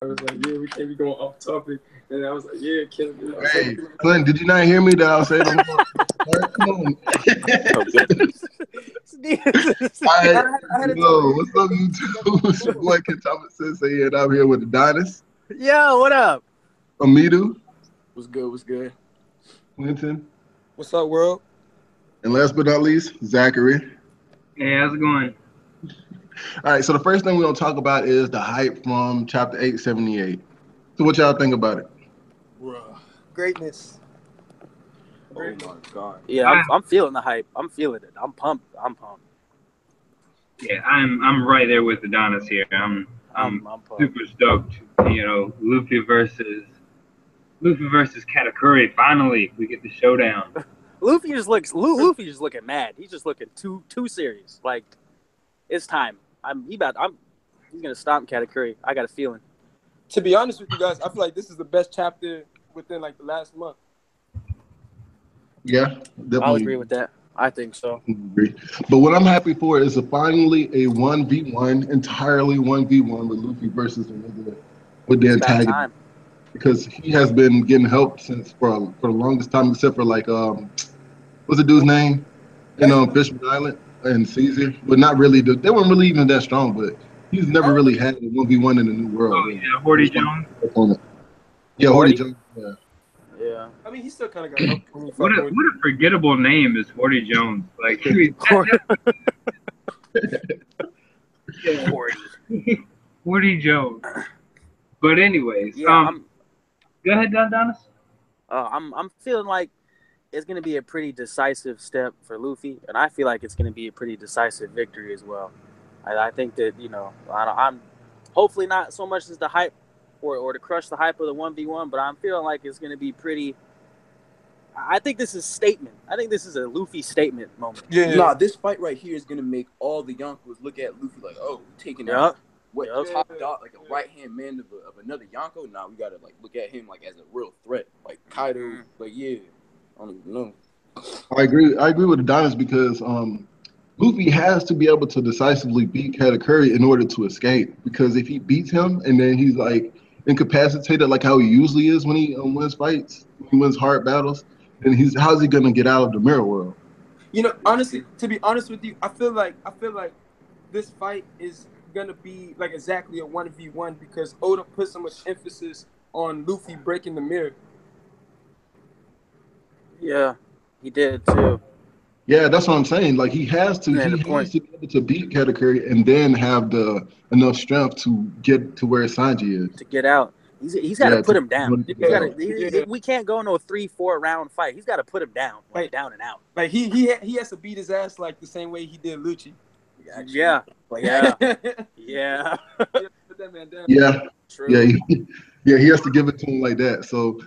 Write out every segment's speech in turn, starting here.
I was like, yeah, we can't be going off topic. And I was like, yeah, Ken. Hey, Clint, did you not hear me that I was saying I'm going to come on. Oh, goodness. All right, yo, what's up, YouTube? It's your boy Kentama Sensei, and I'm here with Adonis, Yo, what up? Amidu, What's good? What's good? Quentin, What's up, world? and last but not least, Zachary. Hey, how's it going? All right, so the first thing we're going to talk about is the hype from Chapter 878. So what y'all think about it? Bruh. Greatness. Oh my god. Yeah, I'm feeling the hype. I'm feeling it. I'm pumped. Yeah, I'm right there with Adonis here. I'm pumped. super stoked. You know, Luffy versus Katakuri. Finally, we get the showdown. Luffy just looking mad. He's just looking too serious. Like, it's time. He's gonna stop Katakuri. I got a feeling. To be honest with you guys, I feel like this is the best chapter within like the last month. Yeah, definitely. I'll agree with that. I think so. But what I'm happy for is finally a 1v1, entirely 1v1 with Luffy versus with the antagonist. Because he has been getting help since for the longest time, except for like what's the dude's name? Fishman Island and Caesar. But not really. They weren't really even that strong, but he's never really had a 1v1 in the New World. Oh, yeah, Horty Jones. Yeah, Horty Jones. Yeah. Yeah. I mean, he still kind of got help. What a forgettable name is Horty Jones. Like, Horty Jones. But anyways, yeah, go ahead, Adonis. I'm feeling like it's gonna be a pretty decisive step for Luffy, and I feel like it's gonna be a pretty decisive victory as well. I think that I'm hopefully not so much as the hype or to crush the hype of the 1v1, but I'm feeling like it's gonna be pretty. I think this is a statement. I think this is a Luffy statement moment. Yeah. Nah, this fight right here is gonna make all the Yonkos look at Luffy like, oh, taking out top dog, like a right hand man of another Yonko. Nah, we gotta like look at him like as a real threat. Like Kaido, like I don't even know. I agree with Adonis because Luffy has to be able to decisively beat Katakuri in order to escape. Because if he beats him and then he's like incapacitated, like how he usually is when he wins fights, when he wins hard battles, then how's he gonna get out of the mirror world? You know, honestly, to be honest with you, I feel like this fight is gonna be like exactly a 1v1 because Oda put so much emphasis on Luffy breaking the mirror. Yeah, he did too. Yeah, that's what I'm saying. Like he has to be able to beat Katakuri and then have the enough strength to get to where Sanji is. To get out. He's got to put him down. We can't go into a 3-4 round fight. He's got to put him down, like down and out. Like he has to beat his ass like the same way he did Lucci. Yeah. Yeah. Put that man down. Yeah. True. Yeah. He has to give it to him like that. So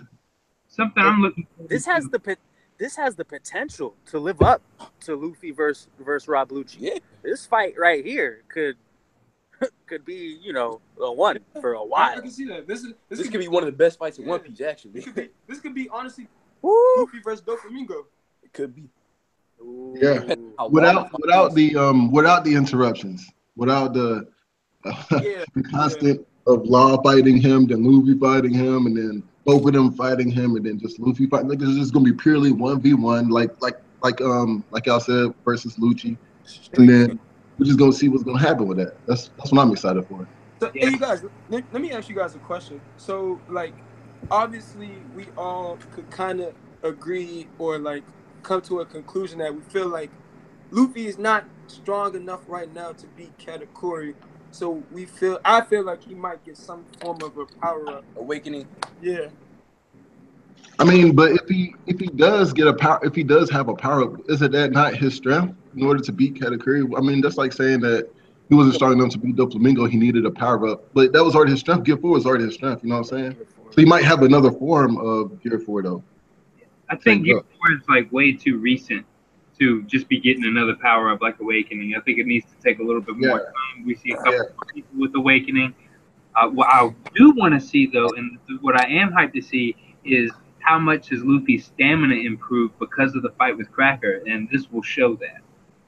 something I'm looking for. This has the potential to live up to Luffy versus Rob Lucci. Yeah. This fight right here could be, a one for a while. I can see that. This could be one of the best fights in One Piece, actually. This could be honestly Luffy versus Doflamingo. It could be. Yeah. Without the interruptions, without the constant of Law fighting him, then Luffy fighting him, and then both of them fighting him, and then just Luffy fighting. Like it's just gonna be purely 1v1, like y'all said, versus Lucci, and then we're just gonna see what's gonna happen with that. That's what I'm excited for. So, hey, you guys, let me ask you guys a question. So, like, obviously, we all could kind of agree or like come to a conclusion that we feel like Luffy is not strong enough right now to beat Katakuri. So I feel like he might get some form of a power up, awakening. Yeah. I mean, but if he does get if he does have a power up, isn't that not his strength in order to beat Katakuri? I mean, that's like saying that he wasn't strong enough to beat Doflamingo. He needed a power up, but that was already his strength. Gear 4 was already his strength. You know what I'm saying? So he might have another form of Gear 4 though. I think Gear 4 is like way too recent to just be getting another power up like Awakening. I think it needs to take a little bit more time. We see a couple more people with Awakening. What I do want to see though, and what I am hyped to see, is how much has Luffy's stamina improved because of the fight with Cracker, and this will show that.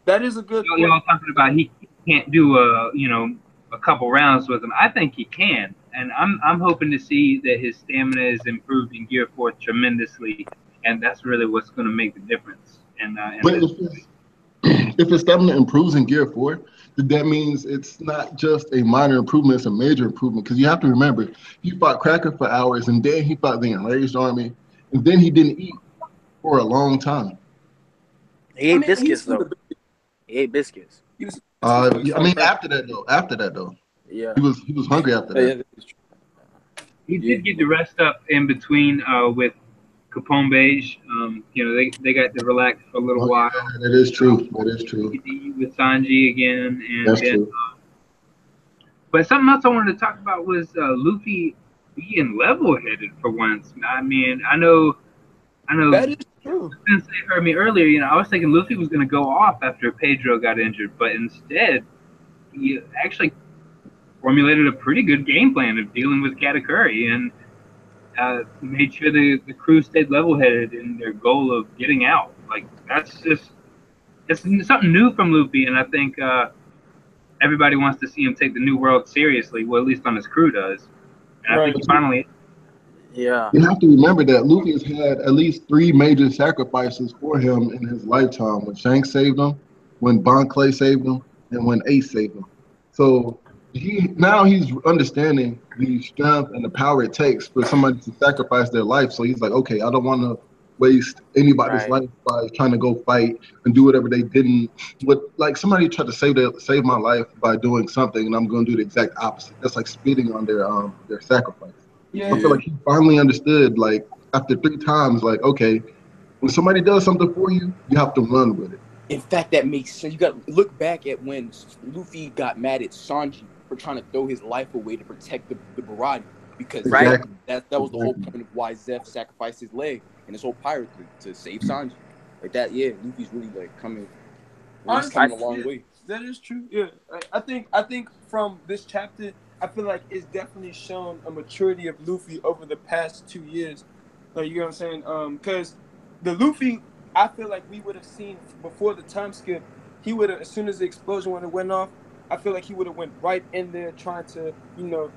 That is a good. Y'all talking about he can't do a couple rounds with him. I think he can, and I'm hoping to see that his stamina is improved in Gear 4 tremendously, and that's really what's going to make the difference. But if his stamina improves in Gear 4, that means it's not just a minor improvement, it's a major improvement. Because you have to remember, he fought Cracker for hours, and then he fought the Enraged Army, and then he didn't eat for a long time. He ate biscuits, though. He ate biscuits. I mean, after that though. Yeah. He was hungry after that. He did get to rest up in between with Capone Beige. You know, they got to relax for a little while. Yeah, that is true. That is true. With Sanji again, and that's then. True. But something else I wanted to talk about was Luffy being level-headed for once. I mean, I know. That is true. Sensei heard me earlier. You know, I was thinking Luffy was going to go off after Pedro got injured, but instead, he actually formulated a pretty good game plan of dealing with Katakuri and made sure the crew stayed level-headed in their goal of getting out. Like, it's something new from Luffy, and I think everybody wants to see him take the New World seriously. Well, at least on his crew does. And I think he finally... Yeah. You have to remember that Luffy has had at least 3 major sacrifices for him in his lifetime. When Shanks saved him, when Bon Clay saved him, and when Ace saved him. So he's understanding the strength and the power it takes for somebody to sacrifice their life. So he's like, okay, I don't want to waste anybody's life by trying to go fight and do whatever they didn't. Like somebody tried to save my life by doing something, and I'm going to do the exact opposite. That's like spitting on their sacrifice. Yeah. I feel like he finally understood, like, after 3 times, like, okay, when somebody does something for you, you have to run with it. In fact, that makes sense. You got to look back at when Luffy got mad at Sanji for trying to throw his life away to protect the Barati, because that was the whole point of why Zeph sacrificed his leg and his whole pirate fleet to save Sanji. Like that, yeah, Luffy's really like coming a long way. That is true. Yeah, I think from this chapter, I feel like it's definitely shown a maturity of Luffy over the past 2 years. Like, you know what I'm saying? Because the Luffy, I feel like we would have seen before the time skip, he would have, as soon as the explosion would have went off, I feel like he would have went right in there trying to, you know,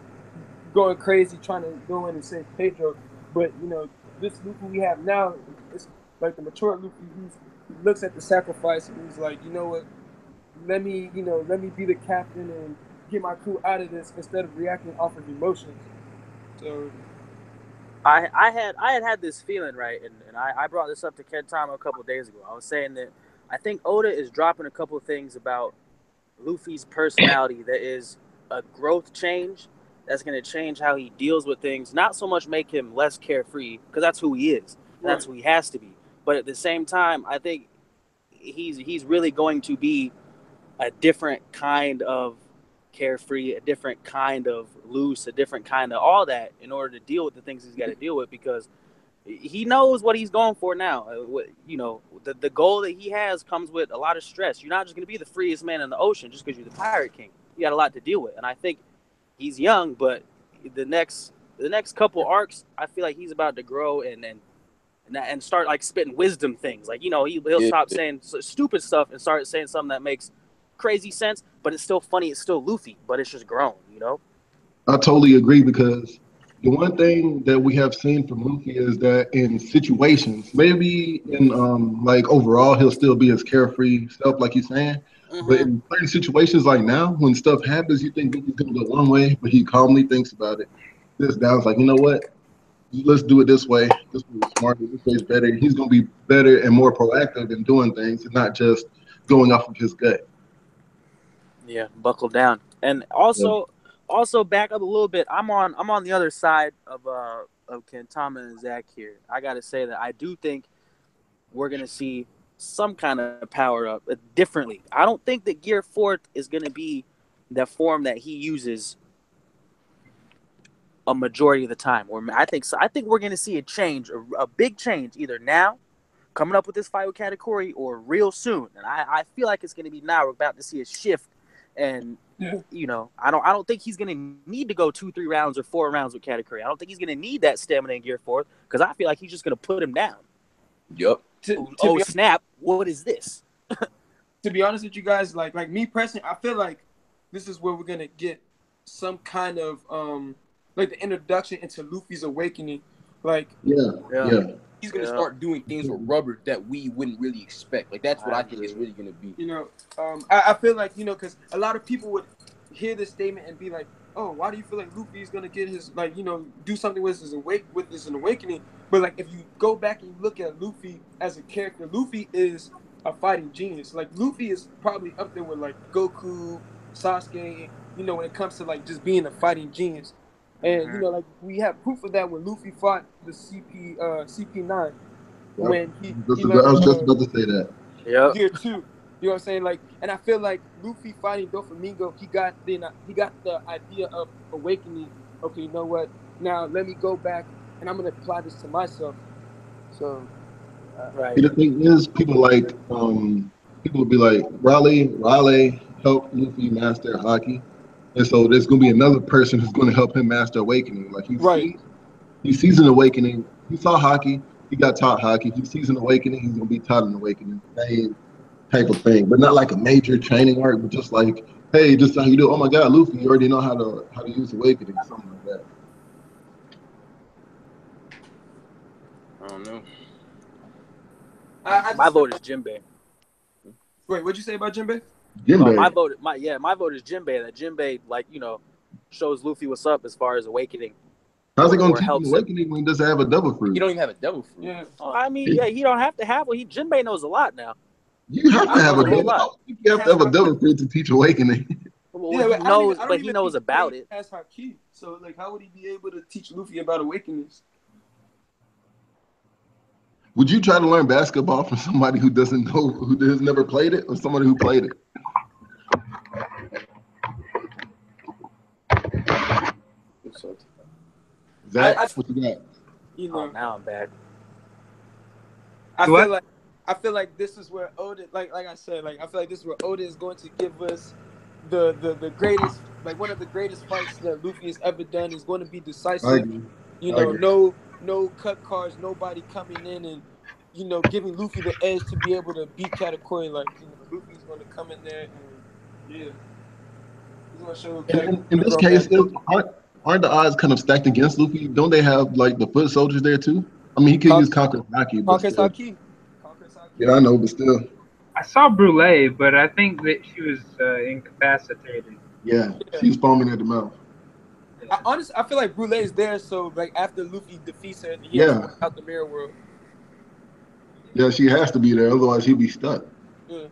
going crazy, trying to go in and save Pedro. But, you know, this Luffy we have now, it's like the mature Luffy, he looks at the sacrifice and he's like, you know what, let me be the captain and get my crew out of this instead of reacting off of emotions. So I had this feeling, right, and I brought this up to Kentama a couple of days ago. I was saying that I think Oda is dropping a couple of things about Luffy's personality that is a growth change that's going to change how he deals with things, not so much make him less carefree, because that's who he is, and that's who he has to be. But at the same time, I think he's really going to be a different kind of carefree, a different kind of loose, a different kind of all that in order to deal with the things he's got to deal with, because he knows what he's going for now. You know, the goal that he has comes with a lot of stress. You're not just going to be the freest man in the ocean just because you're the pirate king. You got a lot to deal with. And I think he's young, but the next couple arcs, I feel like he's about to grow and start like spitting wisdom things. Like, you know, he'll stop saying stupid stuff and start saying something that makes crazy sense, but it's still funny. It's still Luffy, but it's just grown, you know? I totally agree, because the one thing that we have seen from Luffy is that in situations, maybe in like overall, he'll still be his carefree self, like you're saying. Mm-hmm. But in certain situations like now, when stuff happens, you think Luffy's going to go one way, but he calmly thinks about it. This down's like, you know what? Let's do it this way. This way is smarter. This way is better. He's going to be better and more proactive in doing things and not just going off of his gut. Yeah, buckle down. And also back up a little bit. I'm on the other side of Kentama and Zach here. I gotta say that I do think we're gonna see some kind of power up differently. I don't think that Gear 4 is gonna be the form that he uses a majority of the time. Or I think we're gonna see a change, a big change, either now, coming up with this fight with Katakuri, or real soon. And I feel like it's gonna be now. We're about to see a shift. And you know, I don't think he's gonna need to go 2-3 rounds or 4 rounds with Katakuri. I don't think he's gonna need that stamina in Gear 4, because I feel like he's just gonna put him down. Yep. Snap! What is this? To be honest with you guys, like me personally, I feel like this is where we're gonna get some kind of like the introduction into Luffy's awakening. Like he's gonna start doing things with rubber that we wouldn't really expect. Like that's what I think it's really gonna be. You know, I feel like, you know, because a lot of people would hear this statement and be like, oh, why do you feel like Luffy is gonna get his, like, you know, do something with his awakening? But like, if you go back and you look at Luffy as a character, Luffy is a fighting genius. Like, Luffy is probably up there with like Goku, Sasuke, you know, when it comes to like just being a fighting genius. And you know, like, we have proof of that when Luffy fought the CP9 when he I was just about to say that. Year 2. You know what I'm saying? Like, and I feel like Luffy fighting Doflamingo, he got the idea of awakening. Okay, you know what? Now let me go back and I'm gonna apply this to myself. So, right. The thing is, people will be like, Raleigh helped Luffy master haki, and so there's gonna be another person who's gonna help him master awakening. Like he sees an awakening. He saw haki. He got taught haki. He sees an awakening. He's gonna be taught an awakening. Same type of thing, but not like a major training arc, but just like, hey, just how you do. Oh my God, Luffy, you already know how to use awakening, something like that. I don't know. My vote is Jinbei. Wait, what'd you say about Jinbei? My vote is Jinbei. That Jinbei, like, you know, shows Luffy what's up as far as awakening. How's he gonna teach him awakening when he doesn't have a devil fruit? He don't even have a devil fruit. Yeah. I mean, he don't have to have one. Jinbei knows a lot now. You have to have a devil fruit. You have to have a devil fruit to teach awakening. Well, he knows about it. Has haki, so like, how would he be able to teach Luffy about awakenings? Would you try to learn basketball from somebody who doesn't know, who has never played it, or somebody who played it? Zach, what you got? You know, now I'm back. I feel like this is where Oda, like I said, like, I feel like this is where Oda is going to give us the greatest, like, one of the greatest fights that Luffy has ever done. Is going to be decisive. You know, no cut cards, nobody coming in and, you know, giving Luffy the edge to be able to beat Katakuri. Like, you know, Luffy's going to come in there and he's going to show. In this case, aren't the odds kind of stacked against Luffy? Don't they have like the foot soldiers there too? I mean, he could use Conqueror's Haki. Yeah, I know, but still. I saw Brule, but I think that she was incapacitated. Yeah, she's foaming at the mouth. I feel like Brule is there, so like after Luffy defeats her, he has to work out the mirror world. Yeah, she has to be there, otherwise he'll be stuck. Yeah.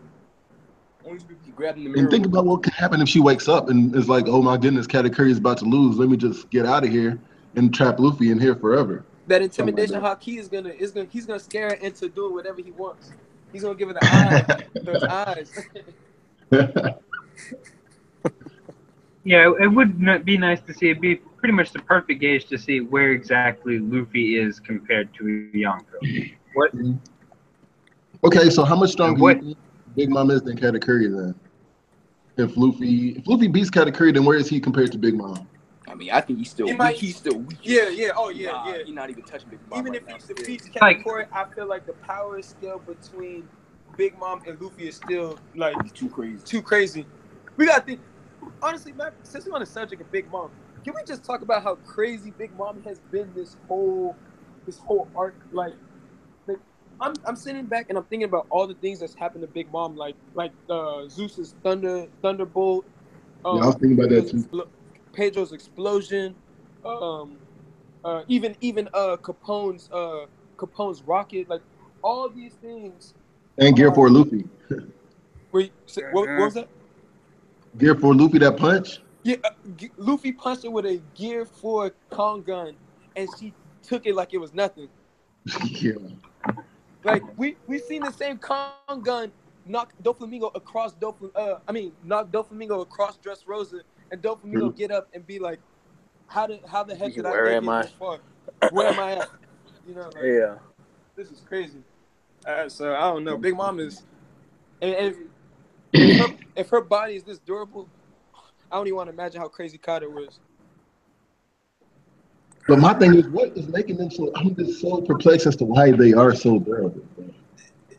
And think about what could happen if she wakes up and is like, oh my goodness, Katakuri is about to lose. Let me just get out of here and trap Luffy in here forever. That intimidation haki he's gonna scare her into doing whatever he wants. He's gonna give her the eye, those eyes. Yeah, it would be nice to see. It'd be pretty much the perfect gauge to see where exactly Luffy is compared to Yonko. What? Okay, so how much stronger do you think Big Mom is than Katakuri then? If Luffy beats Katakuri, then where is he compared to Big Mom? I mean, I think he's still weak. He's still weak. Yeah. Oh, yeah. He's not even touching Big Mom. Even if he defeats Katakuri, I feel like the power scale between Big Mom and Luffy is still like too crazy. Too crazy. We gotta think. Honestly, man, since we're on the subject of Big Mom, can we just talk about how crazy Big Mom has been this whole arc? Like I'm sitting back and I'm thinking about all the things that's happened to Big Mom, like Zeus's thunderbolt. Yeah, I was thinking about that too. Pedro's explosion, even Capone's rocket, like all these things. And Gear 4 Luffy. Wait, what was that? Gear 4 Luffy, that punch? Yeah, Luffy punched her with a Gear 4 Kong gun, and she took it like it was nothing. Yeah. Like we seen the same Kong gun knock Doflamingo across knock Doflamingo across Dressrosa, and Doflamingo get up and be like, how the heck did I get this far? Where am I at? You know, like, this is crazy. So I don't know. Big Mom is, and if her body is this durable, I don't even want to imagine how crazy Kaido was. But my thing is, what is making them so? I'm just so perplexed as to why they are so durable.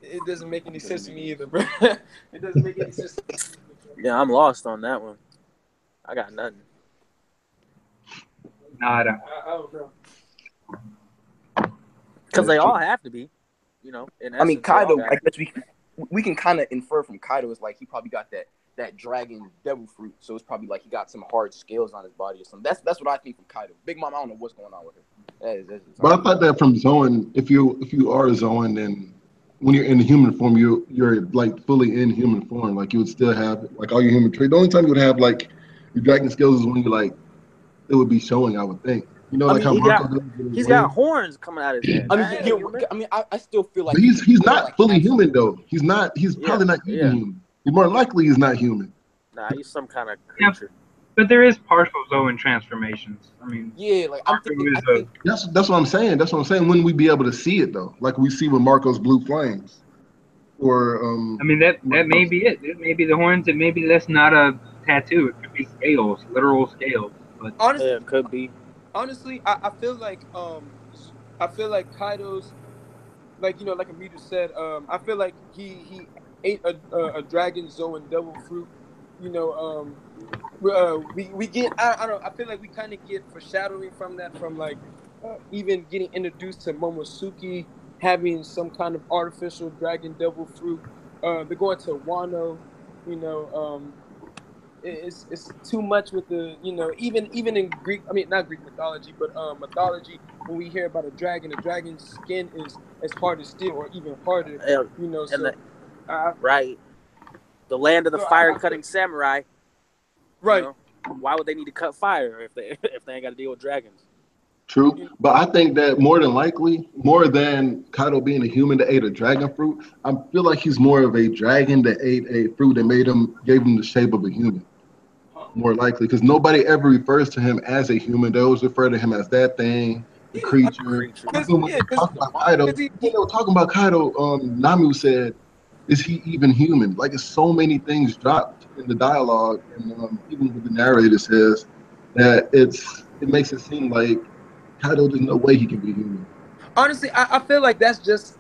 It doesn't make any sense to me either, bro. It doesn't make any sense. Yeah, I'm lost on that one. I got nothing. No, I don't. I don't know. Because they all have to be, you know. In essence, I mean, Kaido. I guess guess we can kind of infer from Kaido is like he probably got that dragon devil fruit, so it's probably like he got some hard scales on his body or something. That's what I think from Kaido. Big Mom, I don't know what's going on with her. That's But I thought that from Zoan, if you are Zoan, then when you're in human form, you're like fully in human form. Like you would still have like all your human traits. The only time you would have like your dragon skills is when you like it would be showing. I would think. You know, like how Marco does. He's got horns coming out his head. I mean, I still feel like but he's not like fully human though. He's not. He's probably not even human. More likely, he's not human. Nah, he's some kind of creature. But there is partial Zoan transformations. I mean, yeah, like I'm thinking. That's what I'm saying. That's what I'm saying. When we be able to see it though, like we see with Marco's blue flames, or I mean that may be it. It may be the horns. It maybe that's not a tattoo. It could be scales, literal scales. But honestly, it could be. Honestly, I feel like Kaido's, like, you know, like Amidu said, I feel like he ate a dragon Zoan devil fruit. You know, we get I don't know, I feel like we kind of get foreshadowing from that, from like even getting introduced to Momosuke having some kind of artificial dragon devil fruit. They're going to Wano, you know. It's too much with the, you know, even in Greek, I mean not Greek mythology, but mythology, when we hear about a dragon's skin is hard as steel or even harder, you know. So right, the land of the fire-cutting samurai. Right. You know, why would they need to cut fire if they ain't got to deal with dragons? True, but I think that more than likely, more than Kaido being a human that ate a dragon fruit, I feel like he's more of a dragon that ate a fruit that gave him the shape of a human. More likely, because nobody ever refers to him as a human. They always refer to him as that thing, the creature. Even when they were talking about Kaido, Namu said, "Is he even human?" Like, it's so many things dropped in the dialogue, and even with the narrator says that it makes it seem like Kaido, there's no way he can be human. Honestly, I feel like that's just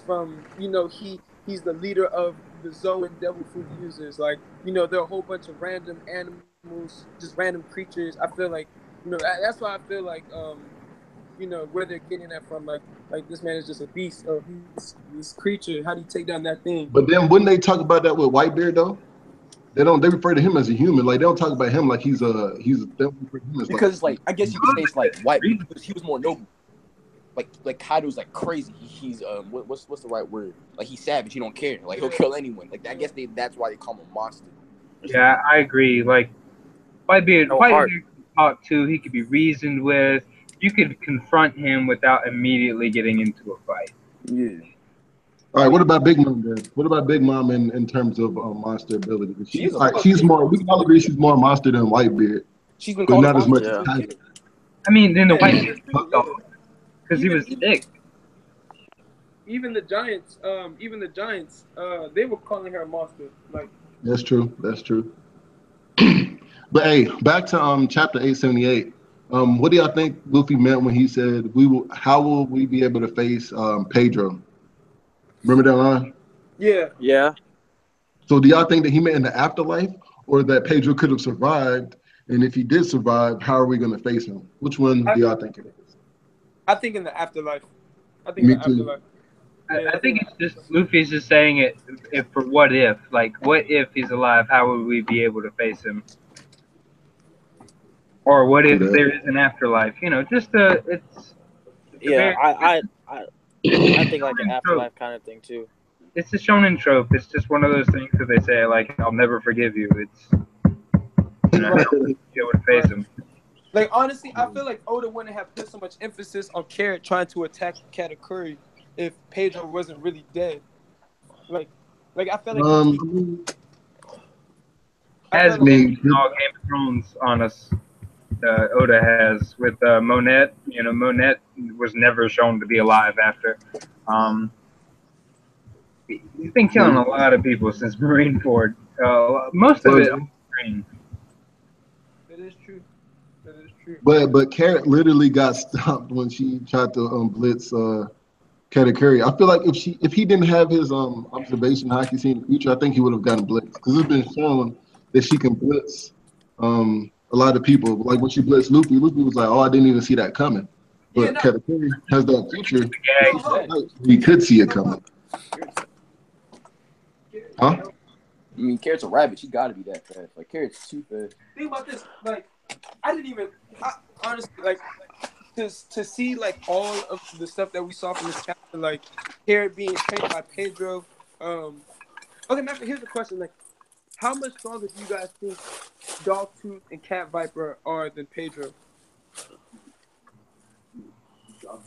from, you know, he's the leader of the Zoan devil fruit users. Like, you know, there are a whole bunch of random animals, just random creatures. I feel like, you know, that's why I feel like, you know, where they're getting that from, like this man is just a beast, or he's this creature. How do you take down that thing? But then wouldn't they talk about that with Whitebeard though? They refer to him as a human. Like, they don't talk about him like he's because like I guess you could say it's like Whitebeard, because he was more noble. Like Kaido's like crazy. He's what's the right word? Like, he's savage. He don't care. Like, he'll kill anyone. Like, I guess that's why they call him a monster. Yeah, I agree. Like, Whitebeard can talk to. He could be reasoned with. You could confront him without immediately getting into a fight. Yeah. All right. What about Big Mom then? What about Big Mom in terms of monster ability? She's more. We can all agree she's more monster than Whitebeard. She's been called not as much as Kaido. I mean, then the Whitebeard because he was thick. Even the Giants, they were calling her a monster. Like, that's true. That's true. But hey, back to chapter 878. What do y'all think Luffy meant when he said how will we be able to face Pedro? Remember that line? Yeah. Yeah. So do y'all think that he meant in the afterlife, or that Pedro could have survived? And if he did survive, how are we going to face him? Which one do y'all think it is? I think in the afterlife. I think in the afterlife. I think it's just Luffy's just saying it for what if. Like, what if he's alive? How would we be able to face him? Or what if there is an afterlife? You know, just I think like an afterlife kind of thing too. It's a shonen trope. It's just one of those things that they say, like, I'll never forgive you. It's, you know, be able to face him. Like, honestly, I feel like Oda wouldn't have put so much emphasis on Carrot trying to attack Katakuri if Pedro wasn't really dead. Like I feel like has been all Game of Thrones on us. Oda has with Monet. You know, Monet was never shown to be alive after. He's been killing a lot of people since Marineford. Most of it on screen. That is true. That is true. But Carrot literally got stopped when she tried to blitz Katakuri. I feel like if he didn't have his observation how he can see in the future, I think he would have gotten blitzed, because it's been shown that she can blitz a lot of people. Like when she blitzed Luffy was like, "Oh, I didn't even see that coming." But Katakuri has that feature. We could see it coming. Huh? I mean, Carrot's a rabbit. She got to be that fast. Like Carrot's too fast. Think about this. Like, I didn't even honestly like to see like all of the stuff that we saw from this chapter, like Carrot being trained by Pedro. Okay, Master, here's the question: like, how much stronger do you guys think Dogtooth and Cat Viper are than Pedro?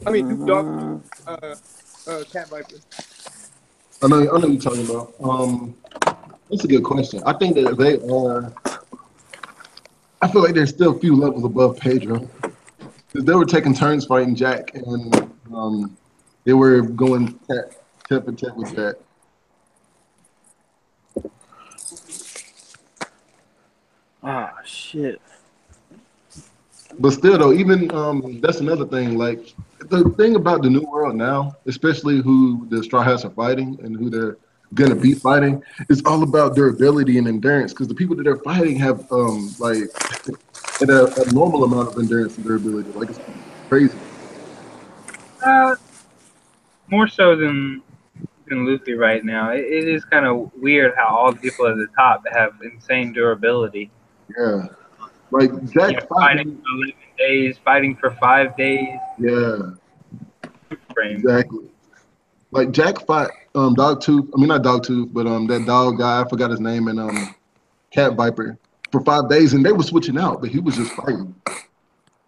I mean, Cat Viper. I know what you're talking about. That's a good question. I think that they are. I feel like they're still a few levels above Pedro because they were taking turns fighting Jack, and they were going tip for tip with Jack. Ah, shit. But still, though, even that's another thing. Like the thing about the New World now, especially who the Straw Hats are fighting and who they're gonna be fighting, is all about durability and endurance. Because the people that they're fighting have like a normal amount of endurance and durability. Like it's crazy. More so than Luffy right now. It is kind of weird how all the people at the top have insane durability. Yeah. Like Jack fighting for 11 days, fighting for 5 days. Yeah. Exactly. Like Jack fought Dogtooth. I mean not Dogtooth, but that dog guy, I forgot his name, and Cat Viper for 5 days, and they were switching out, but he was just fighting. I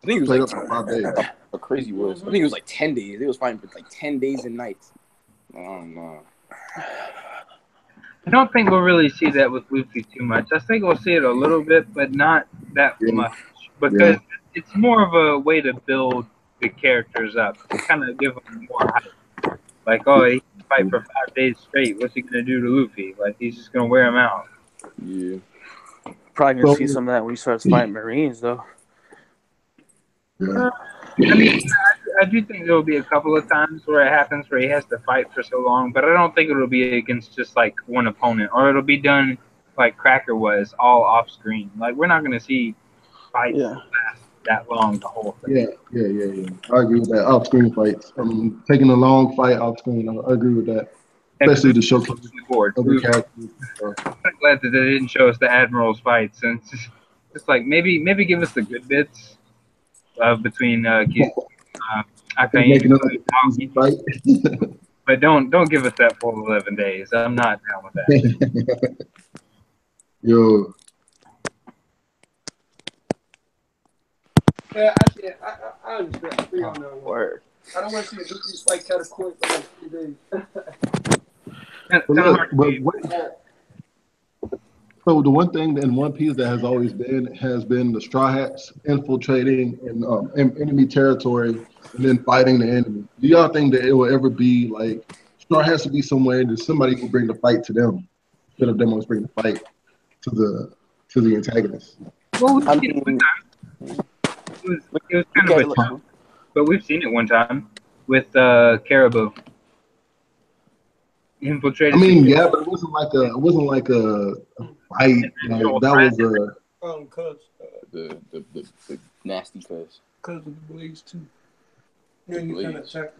think it was like for 5 days. How crazy was. I think it was like 10 days. They was fighting for like 10 days and nights. Oh no. I don't think we'll really see that with Luffy too much. I think we'll see it a little bit, but not that much. Because it's more of a way to build the characters up, to kind of give them more hype. Like, oh, he can fight for 5 days straight. What's he going to do to Luffy? Like, he's just going to wear him out. Yeah. Probably going to see some of that when he starts fighting Marines, though. Yeah. I mean, I do think there will be a couple of times where it happens where he has to fight for so long, but I don't think it'll be against just like one opponent, or it'll be done like Cracker was, all off screen. Like we're not going to see fights last that long the whole thing. Yeah. I agree with that. Off screen fights. Taking a long fight off screen. I agree with that. Especially to showcase other characters. I'm glad that they didn't show us the Admiral's fights, and it's like maybe give us the good bits between Akainu and Aoki. But don't give us that full 11 days. I'm not down with that. Yo. Yeah, I understand. I agree on that word. I don't want to see a Luffy fight Katakuri for like 3 days. So the one thing in One Piece that has always been the Straw Hats infiltrating in enemy territory and then fighting the enemy. Do y'all think that it will ever be like Straw Hats to be somewhere that somebody will bring the fight to them instead of them always bring the fight to the antagonist? Well, I mean, it was kind of a time, but we've seen it one time with Caribou. Infiltrated. I mean, yeah, but it wasn't like a fight. Like, that was the nasty cuz. Cuz of the blades too. Then you kind of attack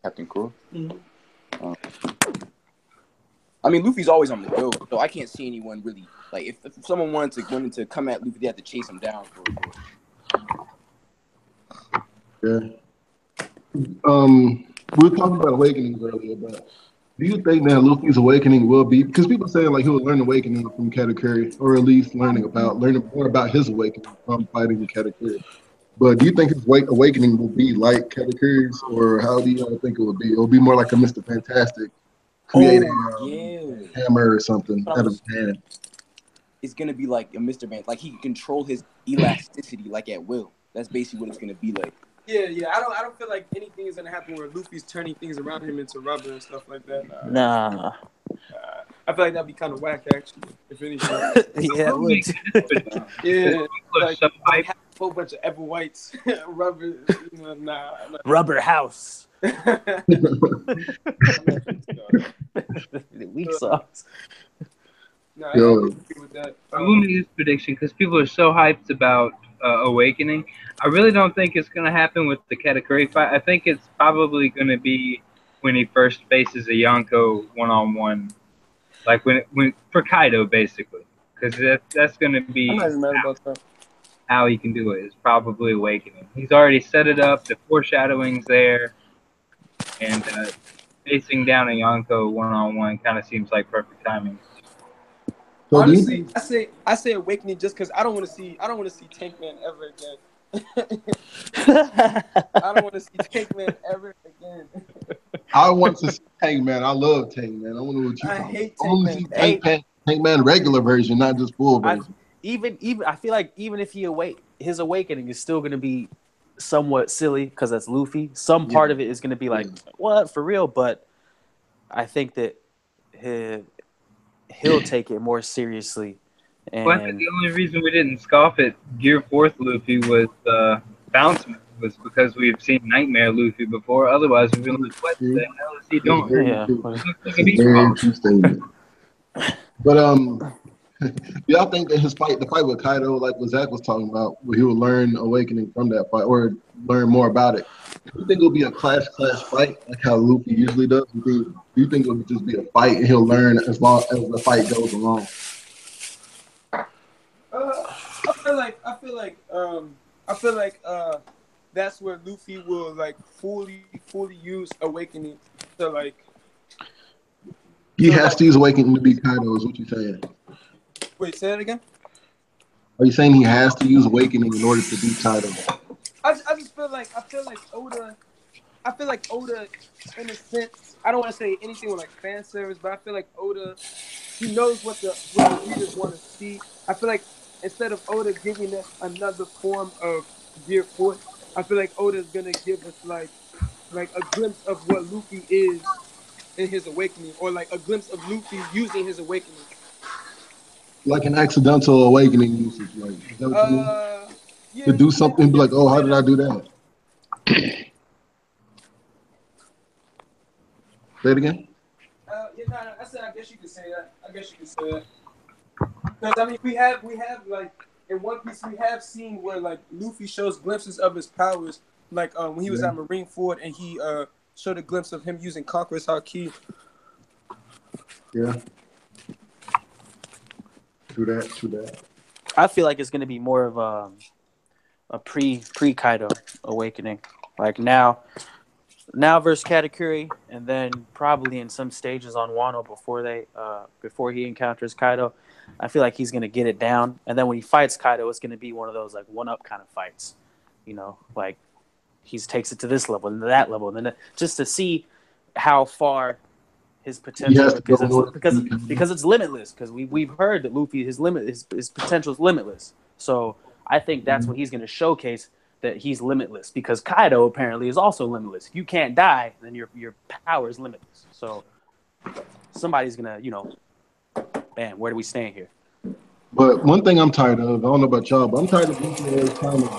Captain Cool. I mean, Luffy's always on the go, so I can't see anyone really like if someone wanted to come at Luffy, they have to chase him down for Yeah. We were talking about awakenings earlier, but do you think that Luffy's awakening will be, because people saying like he will learn awakening from Katakuri, or at least learning more about his awakening from fighting Katakuri. But do you think his awakening will be like Katakuri's, or how do you think it will be? It will be more like a Mr. Fantastic creating a hammer or something out of his hand. It's gonna be like a Mr. Man, like he can control his elasticity like at will. That's basically what it's gonna be like. Yeah. I don't feel like anything is gonna happen where Luffy's turning things around him into rubber and stuff like that. Nah. I feel like that'd be kind of whack, actually. If anything. Yeah, it would. Yeah, like have a whole bunch of ever whites, rubber. Nah. Rubber house. Weak sauce. No, I Yo, agree with that. I will make this prediction because people are so hyped about Awakening. I really don't think it's going to happen with the Katakuri fight. I think it's probably going to be when he first faces a Yonko one-on-one, like when for Kaido basically, because that's going to I'm be not even mad about that. how he can do it. Is probably Awakening. He's already set it up. The foreshadowing's there, and facing down a Yonko one-on-one kind of seems like perfect timing. so Honestly, I say Awakening just because I don't want to see Tank Man ever again. I don't want to see Tank Man ever again. I want to see Tank Man. I love Tank Man. I want to know what you I talking hate about. I want to Tank see Man. Tank Man regular version, not just full version. Even I feel like even if his awakening is still going to be somewhat silly because that's Luffy. Some part of it is going to be like, what, for real? But I think that he'll take it more seriously. And Well, I think the only reason we didn't scoff at Gear 4th Luffy was Bounce was because we've seen Nightmare Luffy before. Otherwise, we've been like, what the hell is he doing? That's a very true statement. But y'all think that the fight with Kaido, like what Zach was talking about, where he will learn Awakening from that fight or learn more about it, do you think it'll be a clash fight like how Luffy usually does? Do you think it'll just be a fight and he'll learn as long as the fight goes along? I feel like that's where Luffy will like fully use Awakening to like. He has to use Awakening to beat Kaido, is what you're saying. Wait, say that again. Are you saying he has to use Awakening in order to beat Kaido? I just feel like Oda. I feel like Oda, in a sense, I don't want to say anything with like fan service, but I feel like Oda, he knows what the readers want to see. I feel like instead of Oda giving us another form of Gear Force, I feel like Oda is gonna give us like a glimpse of what Luffy is in his awakening, or like a glimpse of Luffy using his awakening. Like an accidental awakening usage, like, is that what you mean? Yeah, To do something, be like, oh, how did I do that? Say it again. I said, I guess you could say that. Because I mean, we have like in One Piece, we have seen where like Luffy shows glimpses of his powers, like when he was at Marineford and he showed a glimpse of him using Conqueror's Haki. Yeah. True that. I feel like it's going to be more of a pre Kaido awakening, like now versus Katakuri, and then probably in some stages on Wano before he encounters Kaido. I feel like he's going to get it down, and then when he fights Kaido, it's going to be one of those like one up kind of fights, like he takes it to this level and that level, and then just to see how far his potential, because it's limitless. Because we've heard that Luffy his potential is limitless. So I think that's what he's going to showcase, that he's limitless, because Kaido apparently is also limitless. If you can't die, then your power is limitless. So somebody's gonna, man, where do we stand here? But one thing I'm tired of, I don't know about y'all, but I'm tired of Luffy always trying to.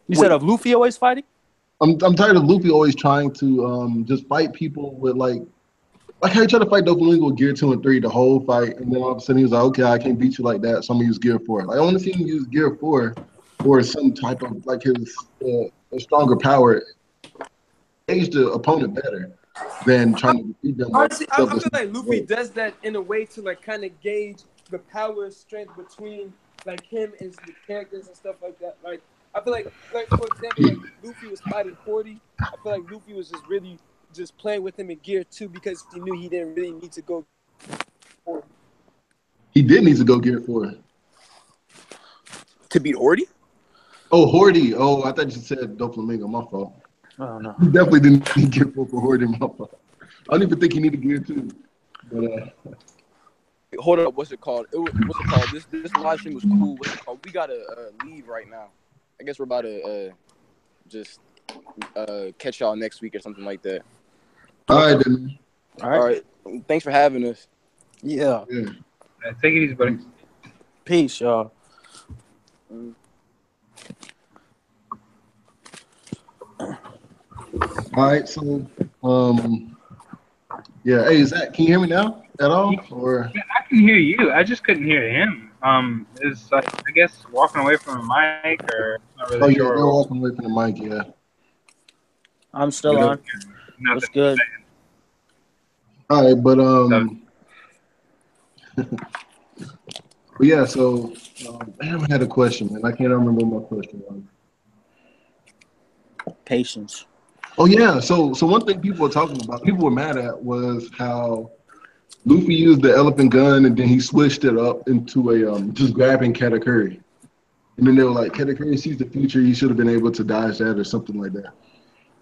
You said of Luffy always fighting? I'm tired of Luffy always trying to just fight people with like how he tried to fight Doflamingo with Gear 2 and 3 the whole fight, and then all of a sudden he was like, okay, I can't beat you like that, so I'm gonna use Gear 4. Like, I want to see him use Gear 4 or some type of like his a stronger power, engage the opponent better than trying to defeat them. Honestly, I feel like Luffy does that in a way to like kind of gauge the power and strength between like him and the characters and stuff like that. Like I feel like for example, like Luffy was fighting Horty. I feel like Luffy was just really just playing with him in Gear 2 because he knew he didn't really need to go. He did need to go Gear 4 to beat Horty. Oh, Horty. Oh, I thought you said Doflamingo. My fault. Oh no. He definitely didn't need Gear 4 for Horty. My fault. I don't even think he needed Gear 2. But hold up, what's it called? This live stream was cool. What's it called? We gotta leave right now. I guess we're about to just catch y'all next week or something like that. All right, then. All right. Thanks for having us. Yeah. Take it easy, buddy. Peace, y'all. All right, so Yeah. Hey, Zach, can you hear me now at all? Or Yeah, I can hear you. I just couldn't hear him. Is like I guess walking away from a mic, or not really yeah, they're sure. walking away from the mic. Yeah. I'm still on. What's good? All right, but but yeah. So damn, I had a question, man. I can't remember what my question was. Patience. Oh yeah. So one thing people were talking about, people were mad at, was how Luffy used the elephant gun and then he switched it up into a just grabbing Katakuri. And then they were like, Katakuri sees the future, he should have been able to dodge that or something like that.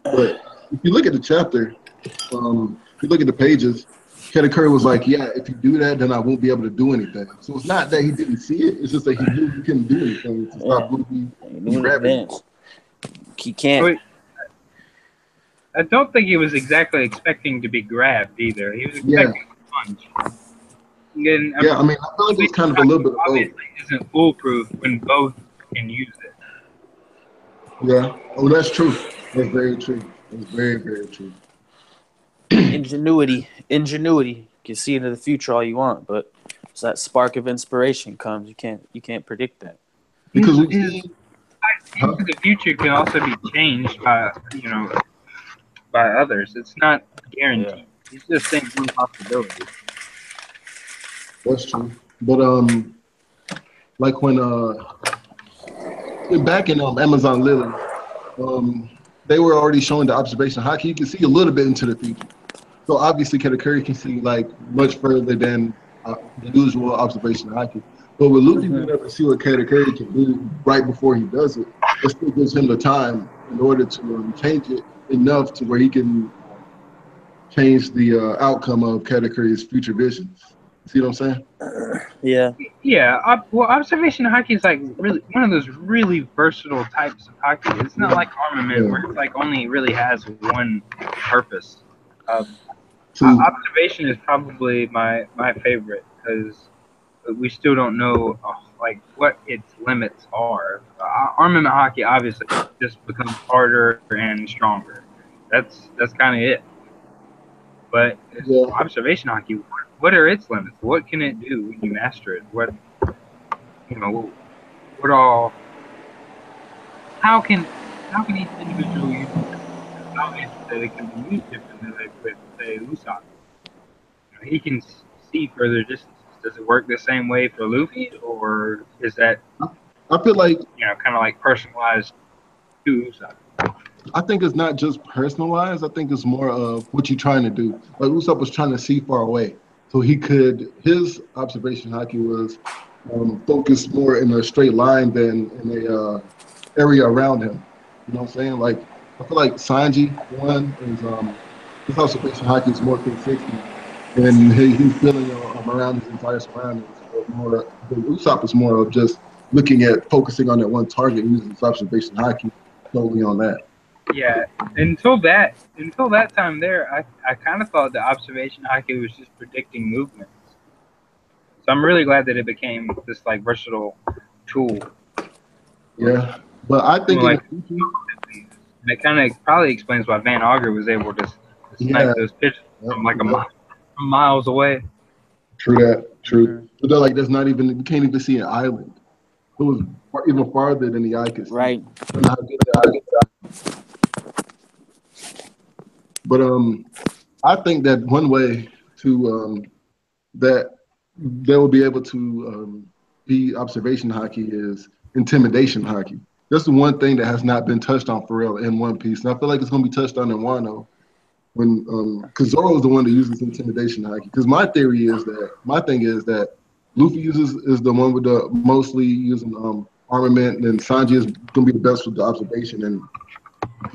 But if you look at the chapter, if you look at the pages, Katakuri was like, yeah, if you do that, then I won't be able to do anything. So it's not that he didn't see it, it's just that he knew he couldn't do anything to stop Luffy from grabbing. He can't. I don't think he was exactly expecting to be grabbed either. He was expecting a punch. And, I mean, I feel like it's kind of a little bit of both. Obviously isn't foolproof when both can use it. Yeah. Oh, that's true. That's very true. That's very, very true. Ingenuity. You can see into the future all you want, but as that spark of inspiration comes, you can't predict that. Because into the future can also be changed by by others. It's not guaranteed. Yeah. He's just saying one possibility. That's true. But like when back in Amazon Lily, they were already showing the observation haki. You can see a little bit into the future. So obviously Katakuri can see like much further than the usual observation haki. But with Luffy being able to see what Katakuri can do right before he does it, it still gives him the time in order to change it enough to where he can change the outcome of Katakuri's future visions. See what I'm saying? Yeah. Yeah. Well, observation haki is like really one of those really versatile types of haki. It's not like armament where it's like only really has one purpose. Observation is probably my favorite because we still don't know like what its limits are. Armament haki obviously just becomes harder and stronger. That's kind of it. But observation haki, what are its limits? What can it do when you master it? What all? How can each individual use it? It's obvious that it can be used differently, like with say Usopp. He can see further distances. Does it work the same way for Luffy, or is that I feel like kind of like personalized to Usopp? I think it's not just personalized. I think it's more of what you're trying to do. Like Usopp was trying to see far away, so his observation haki was focused more in a straight line than in a area around him. You know what I'm saying? Like I feel like Sanji one is his observation haki is more 360, and he's feeling around his entire surroundings. But Usopp is more of just looking at focusing on that one target, using his observation haki solely on that. Yeah, until that time there, I kind of thought the observation haki was just predicting movements. So I'm really glad that it became this like versatile tool. Yeah, but I think it kind of probably explains why Van Auger was able to snipe those pitches from like from miles away. True that. True. But they're like, there's not even, we can't even see an island. It was even farther than the eye could see. Right. But I think that one way to that they will be able to be observation haki is intimidation haki. That's the one thing that has not been touched on for real in One Piece, and I feel like it's going to be touched on in Wano. When because Zoro is the one that uses intimidation haki. Because my thing is that Luffy is the one with the mostly using armament, and Sanji is gonna be the best with the observation, and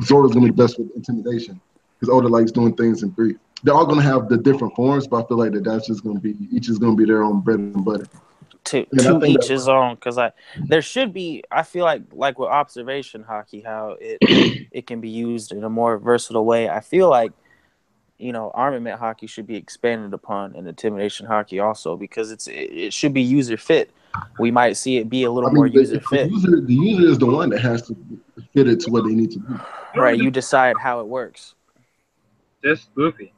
Zoro is gonna be the best with intimidation. Because Oda likes doing things in brief. They're all gonna have the different forms, but I feel like that's just gonna be each is gonna be their own bread and butter. To each his own, because there should be. I feel like with observation haki, how it can be used in a more versatile way. I feel like armament haki should be expanded upon, and intimidation haki also, because it should be user fit. We might see it be a little more user fit. The user is the one that has to fit it to what they need to do. Right, you decide how it works. Just Luffy.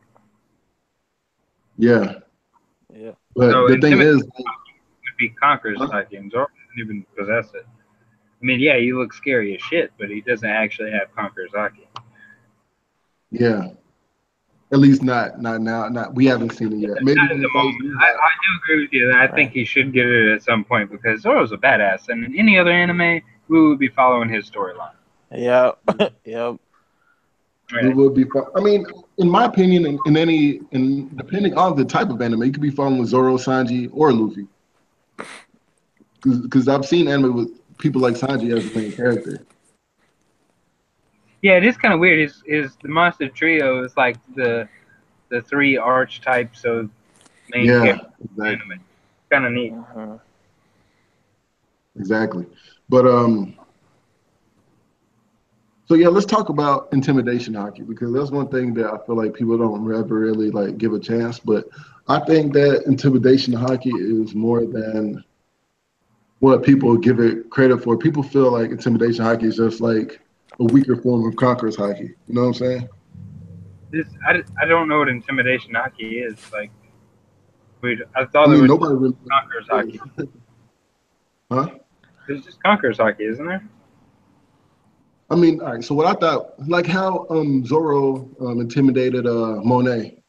Yeah. Yeah. But So the thing is, would be Conqueror's haki, and Zoro doesn't even possess it. I mean, yeah, he looks scary as shit, but he doesn't actually have Conqueror's haki. yeah. At least not now. Not we haven't seen it yet. Maybe when it goes new. I do agree with you that I think he should get it at some point because Zoro's a badass, and in any other anime, we would be following his storyline. Yeah. Yep. Right. It would be. I mean, in my opinion, in depending on the type of anime, you could be following Zoro, Sanji, or Luffy. Because I've seen anime with people like Sanji as the main character. Yeah, it is kind of weird. The monster trio is like the three archetypes of main characters. Exactly. Kind of neat. Exactly. But so yeah, let's talk about intimidation haki because that's one thing that I feel like people don't ever really like give a chance. But I think that intimidation haki is more than what people give it credit for. People feel like intimidation haki is just like a weaker form of conqueror's haki. You know what I'm saying? I don't know what intimidation haki is. Like, I thought I mean, there was nobody really conqueror's haki. Huh? There's just conqueror's haki, isn't there? I mean, all right. So what I thought, like how Zoro intimidated Monet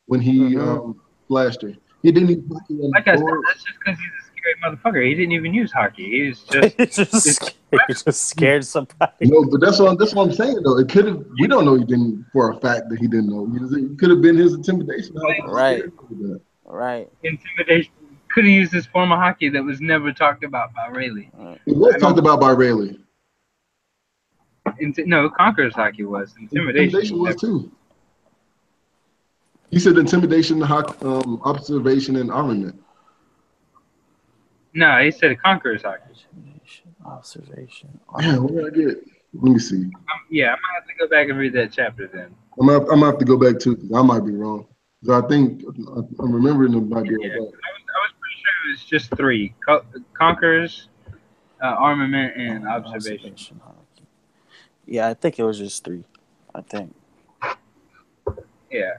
when he flashed her. He didn't even like I said, that's just because he's a scary motherfucker. He didn't even use haki. He was just scared somebody. No, but that's what I'm saying though. It could have. We don't know he didn't for a fact that he didn't know. It could have been his intimidation. Right. Intimidation. Could have used this form of haki that was never talked about by Rayleigh. It was talked about by Rayleigh. No, Conqueror's haki was. Intimidation was too. He said intimidation, observation, and armament. No, he said Conqueror's haki. Intimidation, observation. Man, what did I get? Let me see. Yeah, I might have to go back and read that chapter then. I'm gonna have to go back too because I might be wrong. So I think I'm remembering it might be I was pretty sure it was just three: Conquerors, armament, and observation. Yeah, I think it was just three. I think. Yeah.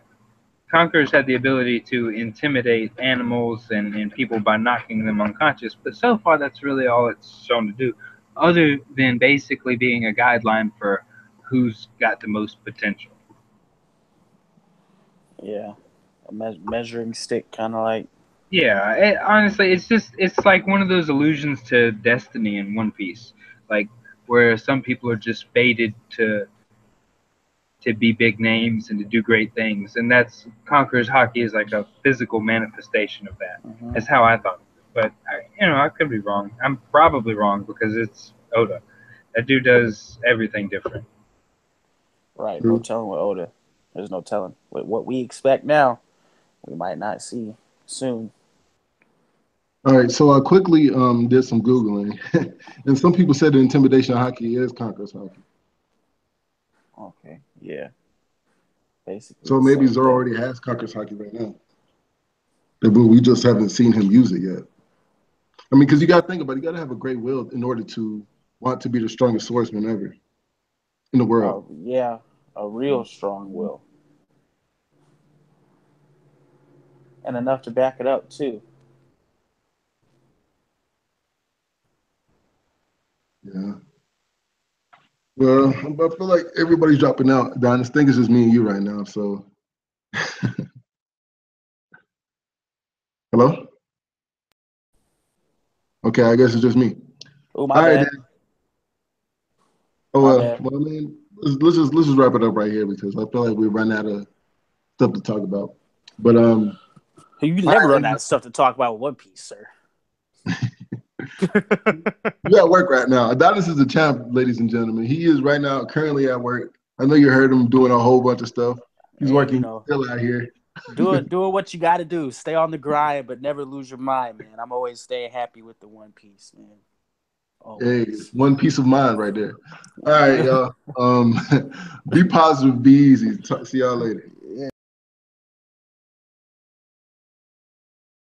Conquerors had the ability to intimidate animals and people by knocking them unconscious, but so far that's really all it's shown to do, other than basically being a guideline for who's got the most potential. Yeah, a measuring stick, kind of like. Yeah, honestly, it's like one of those allusions to destiny in One Piece, like where some people are just fated to be big names and to do great things, and that's Conqueror's haki is like a physical manifestation of that. That's how I thought, but I could be wrong. I'm probably wrong because it's Oda. That dude does everything different. Right, no telling with Oda. There's no telling. With what we expect now, we might not see soon. All right, so I quickly did some Googling, and some people said the intimidation haki is Conqueror's haki. Okay, yeah. Basically. So maybe Zoro already has Conqueror's haki right now. But we just haven't seen him use it yet. I mean, because you got to think about it, you got to have a great will in order to want to be the strongest swordsman ever in the world. Yeah, a real strong will. And enough to back it up, too. Yeah. Well, I feel like everybody's dropping out. Don, I think it's just me and you right now, so. Hello? Okay, I guess it's just me. Oh, my bad. Oh, well, I mean, let's just wrap it up right here because I feel like we run out of stuff to talk about. But you never run out of stuff to talk about with One Piece, sir. You're at work right now. Adonis is the champ, ladies and gentlemen. He is right now currently at work. I know you heard him doing a whole bunch of stuff. He's working still out here. Doing what you got to do. Stay on the grind, but never lose your mind, man. I'm always staying happy with the One Piece, man. Always. Hey, one piece of mind right there. All right, y'all. Be positive, be easy. See y'all later.